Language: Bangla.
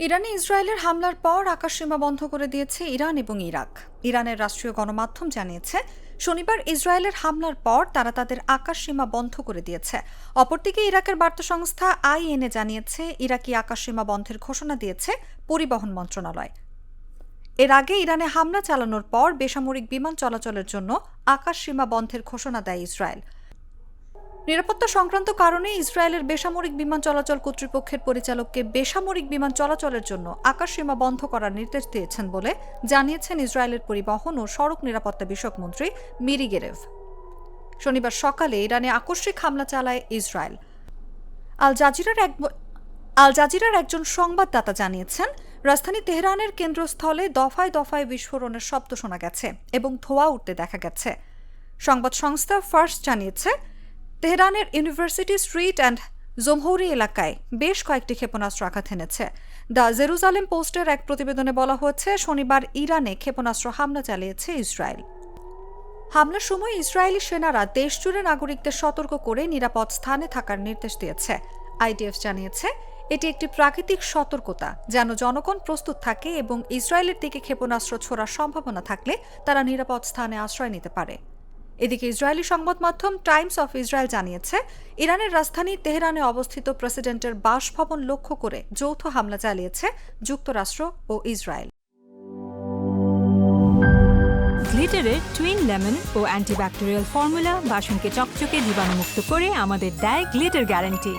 ইরানে ইসরায়েলের হামলার পর আকাশসীমা বন্ধ করে দিয়েছে ইরান এবং ইরাক। ইরানের রাষ্ট্রীয় গণমাধ্যম জানিয়েছে, শনিবার ইসরায়েলের হামলার পর তারা তাদের আকাশসীমা বন্ধ করে দিয়েছে। অপরদিকে ইরাকের বার্তা সংস্থা আইএনএ জানিয়েছে, ইরাকি আকাশসীমা বন্ধের ঘোষণা দিয়েছে পরিবহন মন্ত্রণালয়। এর আগে ইরানে হামলা চালানোর পর বেসামরিক বিমান চলাচলের জন্য আকাশসীমা বন্ধের ঘোষণা দেয় ইসরায়েল। নিরাপত্তা সংক্রান্ত কারণে ইসরায়েলের বেসামরিক বিমান চলাচল কর্তৃপক্ষের পরিচালককে বেসামরিক বিমান চলাচলের জন্য আকাশসীমা বন্ধ করার নির্দেশ দিয়েছেন বলে জানিয়েছেন ইসরায়েলের পরিবহন ও সড়ক নিরাপত্তা বিষয়ক মন্ত্রী মিরি গেরেভ। শনিবার সকালে ইরানে আকস্মিক হামলা চালায় ইসরায়েল। আল জাজিরার একজন সংবাদদাতা জানিয়েছেন, রাজধানী তেহরানের কেন্দ্রস্থলে দফায় দফায় বিস্ফোরণের শব্দ শোনা গেছে এবং ধোঁয়া উঠতে দেখা গেছে। সংবাদ সংস্থা ফার্স্ট জানিয়েছে, তেহরানের ইউনিভার্সিটি স্ট্রিট অ্যান্ড জমহৌরি এলাকায় বেশ কয়েকটি ক্ষেপণাস্ত্র আঘাত এনেছে। দ্য জেরুজালেম পোস্টের এক প্রতিবেদনে বলা হয়েছে, শনিবার ইরানে ক্ষেপণাস্ত্র হামলা চালিয়েছে ইসরায়েল। হামলার সময় ইসরায়েলি সেনারা দেশজুড়ে নাগরিকদের সতর্ক করে নিরাপদ স্থানে থাকার নির্দেশ দিয়েছে। আইডিএফ জানিয়েছে, এটি একটি প্রাকৃতিক সতর্কতা যেন জনগণ প্রস্তুত থাকে এবং ইসরায়েলের দিকে ক্ষেপণাস্ত্র ছোড়ার সম্ভাবনা থাকলে তারা নিরাপদ স্থানে আশ্রয় নিতে পারে। এদিকে ইসরায়েলি সংবাদ মাধ্যম টাইমস অফ ইসরায়েল জানিয়েছে, ইরানের রাজধানী তেহরানে অবস্থিত প্রেসিডেন্টের বাসভবন লক্ষ্য করে যৌথ হামলা চালিয়েছে যুক্তরাষ্ট্র ও ইসরায়েল। গ্লিটারের টুইন লেমন ও অ্যান্টিব্যাকটেরিয়াল ফর্মুলা বাসনকে চকচকে জীবাণুমুক্ত করে আমাদের দেয় গ্লিটার গ্যারান্টি।